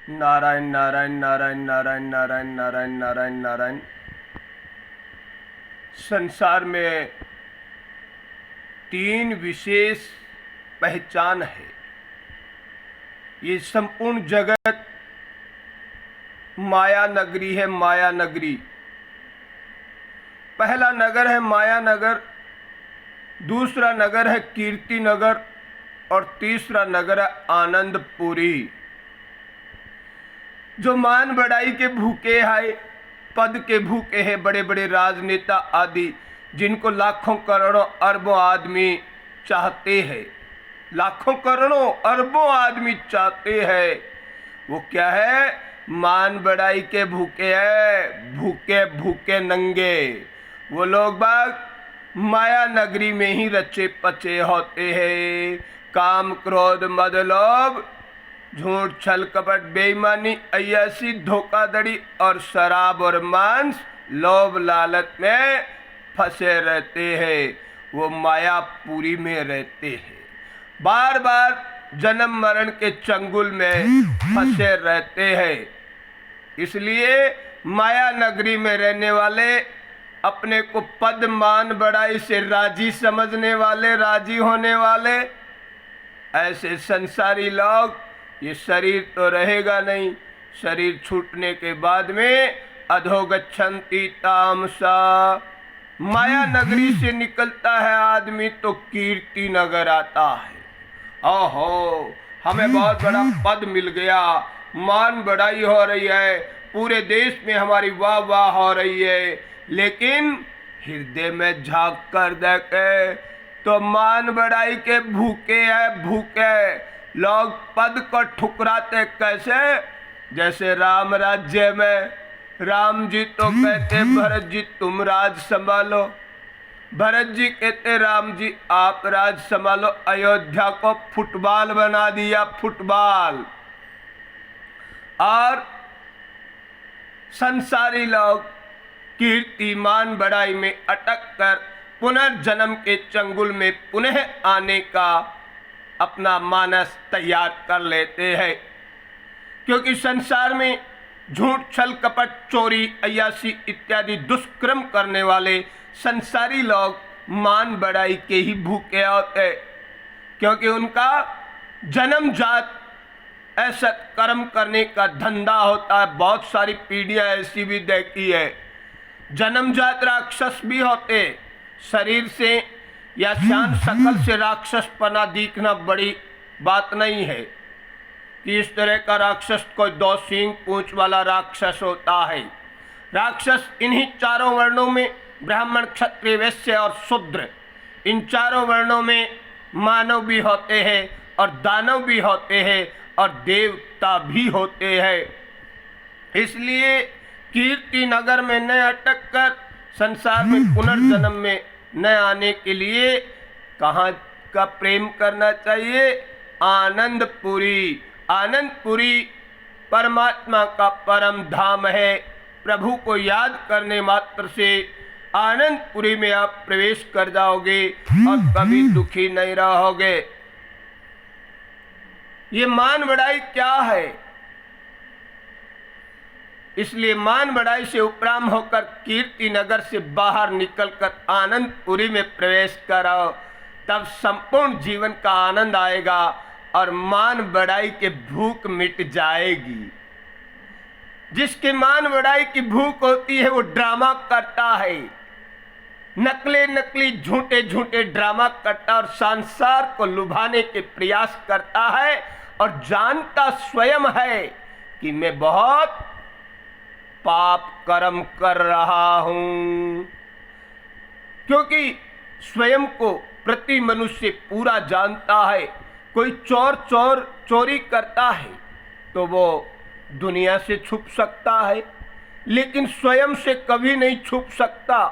नारायण नारायण नारायण नारायण नारायण नारायण नारायण नारायण। संसार में तीन विशेष पहचान है। ये संपूर्ण जगत माया नगरी है। माया नगरी पहला नगर है माया नगर, दूसरा नगर है कीर्ति नगर और तीसरा नगर है आनंदपुरी। जो मान बढ़ाई के भूखे हैं, पद के भूखे हैं, बड़े बड़े राजनेता आदि जिनको लाखों करोड़ों अरबों आदमी चाहते हैं, लाखों करोड़ों अरबों आदमी चाहते हैं, वो क्या है? मान बढ़ाई के भूखे है, भूखे भूखे नंगे। वो लोग बाग माया नगरी में ही रचे पचे होते हैं। काम क्रोध मद लोभ, झूठ छल कपट बेईमानी अय्यासी धोखाधड़ी और शराब और मांस लोभ लालच में फंसे रहते हैं। वो मायापुरी में रहते हैं, बार बार जन्म मरण के चंगुल में फंसे रहते हैं। इसलिए माया नगरी में रहने वाले, अपने को पद मान बढ़ाई से राजी समझने वाले, राजी होने वाले, ऐसे संसारी लोग, ये शरीर तो रहेगा नहीं, शरीर छूटने के बाद में अधोगच्छन्ति तामसा, माया नगरी से निकलता है आदमी तो कीर्ति नगर आता है। ओहो, हमें बहुत बड़ा पद मिल गया, मान बढ़ाई हो रही है, पूरे देश में हमारी वाह वाह हो रही है, लेकिन हृदय में झांक कर देखे तो मान बढ़ाई के भूखे है। भूखे लोग पद को ठुकराते कैसे? जैसे राम राज्य में राम जी तो कहते भरत जी तुम राज संभालो, भरत जी कहते राम जी आप राज संभालो। अयोध्या को फुटबॉल बना दिया, फुटबॉल। और संसारी लोग कीर्तिमान बढ़ाई में अटक कर पुनर्जन्म के चंगुल में पुनः आने का अपना मानस तैयार कर लेते हैं, क्योंकि संसार में झूठ छल कपट चोरी अय्यासी इत्यादि दुष्कर्म करने वाले संसारी लोग मान बढ़ाई के ही भूखे होते, क्योंकि उनका जन्मजात ऐसा कर्म करने का धंधा होता है। बहुत सारी पीढ़ियां ऐसी भी देखी है, जन्मजात राक्षस भी होते, शरीर से या शान शकल से राक्षस पना दिखना बड़ी बात नहीं है कि इस तरह का राक्षस कोई दो सींग पूंछ वाला राक्षस होता है। राक्षस इन्हीं चारों वर्णों में, ब्राह्मण क्षत्रिय वैश्य और शूद्र, इन चारों वर्णों में मानव भी होते हैं और दानव भी होते हैं और देवता भी होते हैं। इसलिए कीर्ति नगर में न अटक कर संसार में पुनर्जन्म में न आने के लिए कहाँ का प्रेम करना चाहिए? आनंदपुरी। आनंदपुरी परमात्मा का परम धाम है। प्रभु को याद करने मात्र से आनंदपुरी में आप प्रवेश कर जाओगे और कभी दुखी नहीं रहोगे। ये मान बढ़ाई क्या है? इसलिए मान बढ़ाई से उपराम होकर कीर्ति नगर से बाहर निकलकर आनंदपुरी में प्रवेश करो, तब संपूर्ण जीवन का आनंद आएगा और मान बढ़ाई के भूख मिट जाएगी। जिसके मान बढ़ाई की भूख होती है वो ड्रामा करता है, नकले नकली झूठे झूठे ड्रामा करता और संसार को लुभाने के प्रयास करता है और जानता स्वयं है कि मैं बहुत पाप कर्म कर रहा हूं, क्योंकि स्वयं को प्रति मनुष्य पूरा जानता है। कोई चोरी करता है तो वो दुनिया से छुप सकता है, लेकिन स्वयं से कभी नहीं छुप सकता।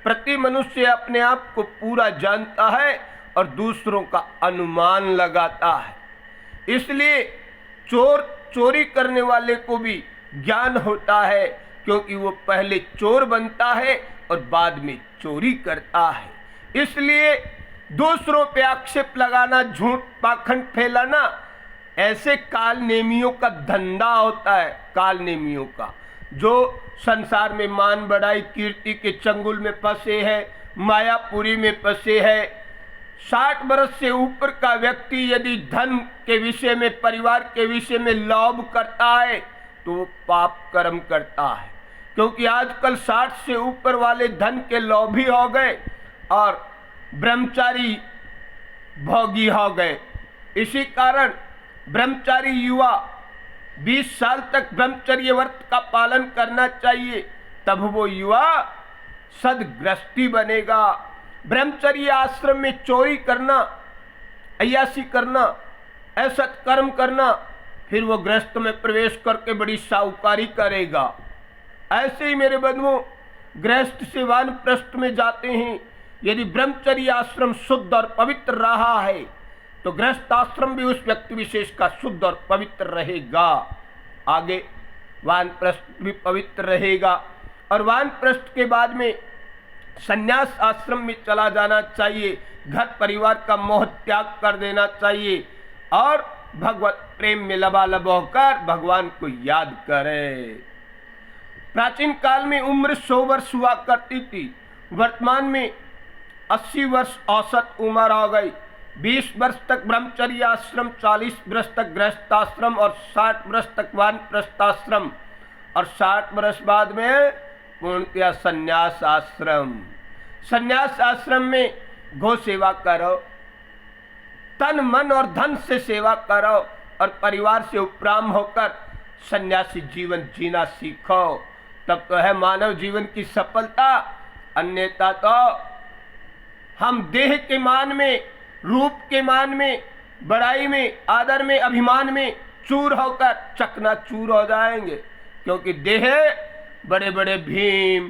प्रति मनुष्य अपने आप को पूरा जानता है और दूसरों का अनुमान लगाता है। इसलिए चोरी करने वाले को भी ज्ञान होता है, क्योंकि वो पहले चोर बनता है और बाद में चोरी करता है। इसलिए दूसरों पे आक्षेप लगाना, झूठ पाखंड फैलाना ऐसे काल नेमियों का धंधा होता है, काल नेमियों का, जो संसार में मान बढ़ाई कीर्ति के चंगुल में फंसे है, मायापुरी में फंसे है। 60 वर्ष से ऊपर का व्यक्ति यदि धन के विषय में, परिवार के विषय में लोभ करता है तो वो पाप कर्म करता है, क्योंकि आजकल 60 से ऊपर वाले धन के लोभी हो गए और ब्रह्मचारी भोगी हो गए। इसी कारण ब्रह्मचारी युवा 20 साल तक ब्रह्मचर्य व्रत का पालन करना चाहिए, तब वो युवा सदग्रस्ती बनेगा। ब्रह्मचर्य आश्रम में चोरी करना, अय्यासी करना, असत कर्म करना, फिर वो गृहस्थ में प्रवेश करके बड़ी साहूकारी करेगा। ऐसे ही मेरे बंधुओं, गृहस्थ से वानप्रस्थ में जाते हैं, यदि ब्रह्मचर्य आश्रम शुद्ध और पवित्र रहा है तो गृहस्थ आश्रम भी उस व्यक्ति विशेष का शुद्ध और पवित्र रहेगा। आगे वानप्रस्थ भी पवित्र रहेगा और वानप्रस्थ के बाद में संन्यास आश्रम में चला जाना चाहिए। घर परिवार का मोह त्याग कर देना चाहिए और भगवत प्रेम में लबालब होकर भगवान को याद करें। प्राचीन काल में उम्र 100 वर्ष हुआ करती थी, वर्तमान में 80 वर्ष औसत उम्र हो गई। 20 वर्ष तक ब्रह्मचर्य आश्रम, 40 वर्ष तक गृहस्थाश्रम और 60 वर्ष तक वानप्रस्थाश्रम और 60 वर्ष बाद में पूर्णतया संन्यास आश्रम। संन्यास आश्रम में गो सेवा करो, तन मन और धन से सेवा करो और परिवार से उपराम होकर सन्यासी जीवन जीना सीखो, तब तो है मानव जीवन की सफलता। अन्यथा तो हम देह के मान में, रूप के मान में, बड़ाई में, आदर में, अभिमान में चूर होकर चकनाचूर हो जाएंगे, क्योंकि देह बड़े बड़े भीम,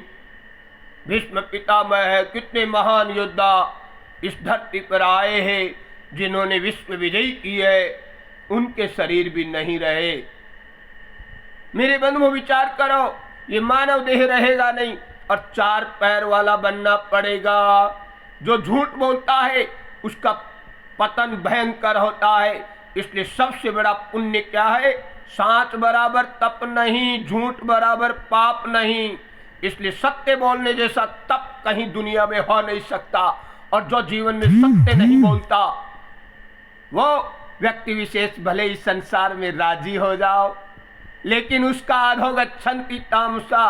भीष्म पितामह है, कितने महान योद्धा इस धरती पर आए हैं जिन्होंने विश्व विजयी की है, उनके शरीर भी नहीं रहे। मेरे बंधुओं, विचार करो, ये मानव देह रहेगा नहीं और 4 पैर वाला बनना पड़ेगा। जो झूठ बोलता है उसका पतन भयंकर होता है। इसलिए सबसे बड़ा पुण्य क्या है? सांच बराबर तप नहीं, झूठ बराबर पाप नहीं। इसलिए सत्य बोलने जैसा तप कहीं दुनिया में हो नहीं सकता। और जो जीवन में सत्य नहीं बोलता वो व्यक्ति विशेष भले ही संसार में राजी हो जाओ, लेकिन उसका अधोगच्छन्ति तामसा,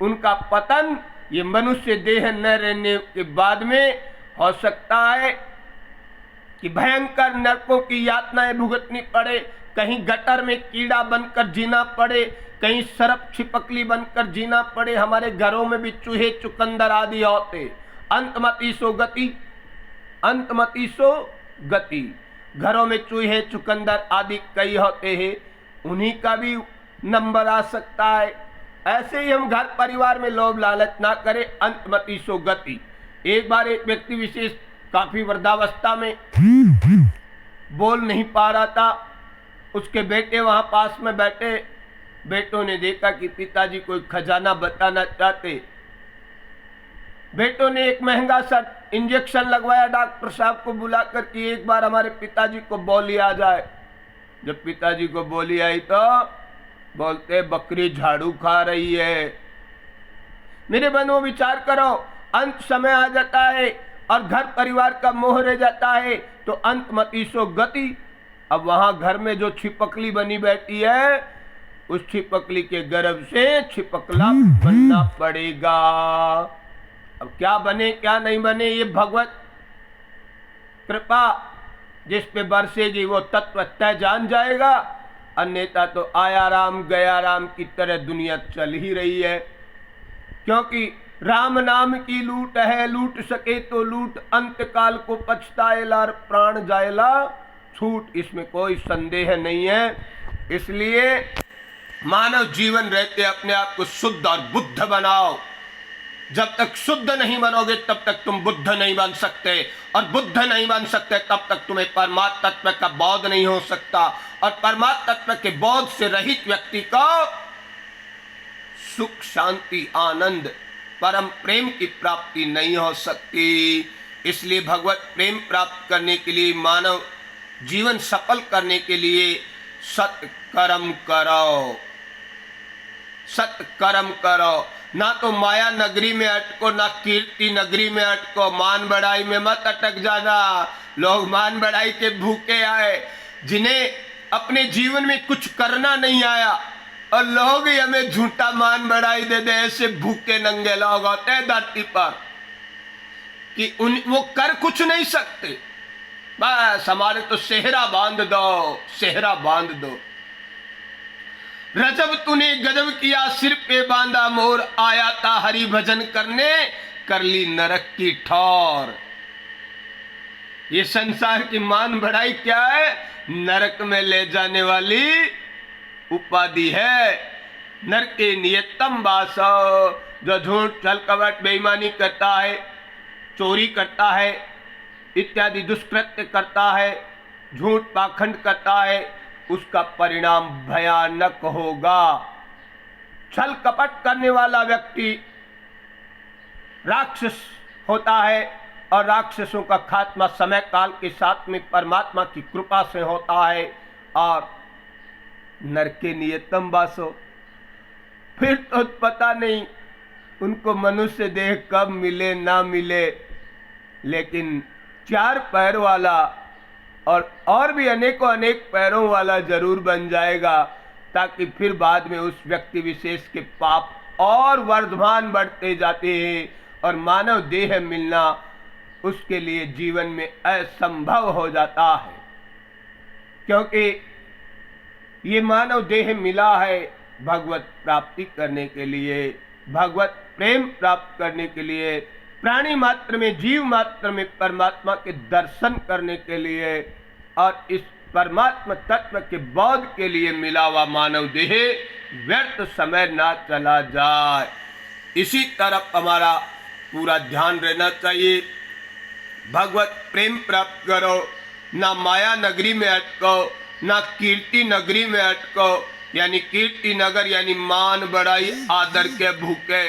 उनका पतन ये मनुष्य देह न रहने के बाद में हो सकता है कि भयंकर नरकों की यातनाएं भुगतनी पड़े, कहीं गटर में कीड़ा बनकर जीना पड़े, कहीं सरप छिपकली बनकर जीना पड़े। हमारे घरों में भी चूहे चुकंदर आदि होते। अंतमति सो गति, अंतमति सो गति। घरों में चूहे चुकंदर आदि कई होते हैं, उन्हीं का भी नंबर आ सकता है। ऐसे ही हम घर परिवार में लोभ लालच ना करें। अंतमति सो गति। एक बार एक व्यक्ति विशेष काफी वृद्धावस्था में बोल नहीं पा रहा था। उसके बेटे वहां पास में बैठे। बेटों ने देखा कि पिताजी कोई खजाना बताना चाहते। बेटों ने एक महंगा सा इंजेक्शन लगवाया डॉक्टर साहब को बुलाकर कि एक बार हमारे पिताजी को बोली आ जाए। जब पिताजी को बोली आई तो बोलते बकरी झाड़ू खा रही है। मेरे बंधुओं, विचार करो, अंत समय आ जाता है और घर परिवार का मोह रह जाता है तो अंतमति सो गति। अब वहां घर में जो छिपकली बनी बैठी है, उस छिपकली के गर्भ से छिपकला बनना पड़ेगा। अब क्या बने क्या नहीं बने ये भगवत कृपा जिस पे बरसेगी वो तत्व तय जान जाएगा। अन्यथा तो आया राम गया राम की तरह दुनिया चल ही रही है, क्योंकि राम नाम की लूट है, लूट सके तो लूट, अंत काल को पछताएला प्राण जाएला छूट। इसमें कोई संदेह नहीं है। इसलिए मानव जीवन रहते अपने आप को शुद्ध और बुद्ध बनाओ। जब तक शुद्ध नहीं बनोगे तब तक तुम बुद्ध नहीं बन सकते, और बुद्ध नहीं बन सकते तब तक तुम्हें परमात्म तत्व का बोध नहीं हो सकता, और परमात्म तत्व के बोध से रहित व्यक्ति को सुख शांति आनंद परम प्रेम की प्राप्ति नहीं हो सकती। इसलिए भगवत प्रेम प्राप्त करने के लिए मानव जीवन सफल करने के लिए सत्कर्म करो, सत्कर्म करो। ना तो माया नगरी में अटको, ना कीर्ति नगरी में अटको। मान बढ़ाई में मत अटक जाना। लोग मान बढ़ाई के भूखे आए, जिन्हें अपने जीवन में कुछ करना नहीं आया, और लोग ही हमें झूठा मान बढ़ाई दे दे। ऐसे भूखे नंगे लोग होते हैं धरती पर कि वो कर कुछ नहीं सकते। बस हमारे तो सेहरा बांध दो, सेहरा बांध दो। रजब तूने गजब किया, सिर पे बांधा मोर, आया था हरि भजन करने, कर ली नरक की ठौर। ये संसार की मान बढ़ाई क्या है? नरक में ले जाने वाली उपाधि है। नरके नियतम वासो, जो झूठ छल कपट बेईमानी करता है, चोरी करता है, इत्यादि दुष्कृत्य करता है, झूठ पाखंड करता है, उसका परिणाम भयानक होगा। छल कपट करने वाला व्यक्ति राक्षस होता है, और राक्षसों का खात्मा समय काल के साथ में परमात्मा की कृपा से होता है। और नरके नियतम वासो, फिर तो पता नहीं उनको मनुष्य देह कब मिले ना मिले, लेकिन 4 पैर वाला और भी अनेकों अनेक पैरों वाला जरूर बन जाएगा, ताकि फिर बाद में उस व्यक्ति विशेष के पाप और वर्धमान बढ़ते जाते हैं, और मानव देह मिलना उसके लिए जीवन में असंभव हो जाता है। क्योंकि ये मानव देह मिला है भगवत प्राप्ति करने के लिए, भगवत प्रेम प्राप्त करने के लिए, प्राणी मात्र में, जीव मात्र में परमात्मा के दर्शन करने के लिए, और इस परमात्मा तत्व के बोध के लिए मिला हुआ मानव देह व्यर्थ समय ना चला जाए, इसी तरफ हमारा पूरा ध्यान रहना चाहिए। भगवत प्रेम प्राप्त करो, ना माया नगरी में अटको, ना कीर्ति नगरी में अटको, यानी कीर्ति नगर यानी मान बढ़ाई आदर के भूखे,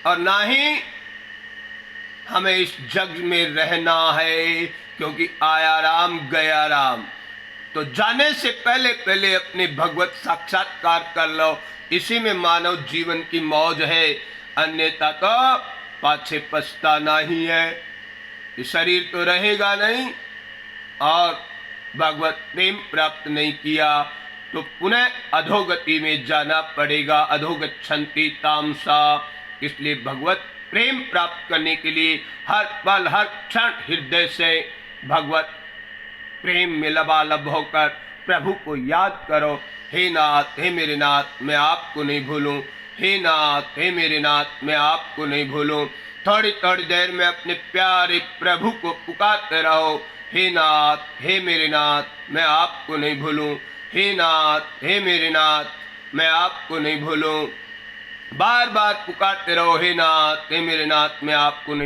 और ना ही हमें इस जग में रहना है, क्योंकि आया राम गया राम। तो जाने से पहले पहले अपने भगवत साक्षात्कार कर लो, इसी में मानव जीवन की मौज है, अन्यथा तो पाछे पछताना ही है। शरीर तो रहेगा नहीं, और भगवत प्रेम प्राप्त नहीं किया तो पुनः अधोगति में जाना पड़ेगा। अधोगच्छन्ति तामसा। इसलिए भगवत प्रेम प्राप्त करने के लिए हर पल हर क्षण हृदय से भगवत प्रेम में लबालब होकर प्रभु को याद करो। हे नाथ, हे मेरे नाथ, मैं आपको नहीं भूलूं। हे नाथ, हे मेरे नाथ, मैं आपको नहीं भूलूं। थोड़ी थोड़ी देर में अपने प्यारे प्रभु को पुकारते रहो। हे नाथ, हे मेरे नाथ, मैं आपको नहीं भूलूं। हे नाथ, हे मेरे नाथ, मैं आपको नहीं भूलूं। बार बार पुकारते रहो, हे नाथ, हे मेरे नाथ, मैं आपको नहीं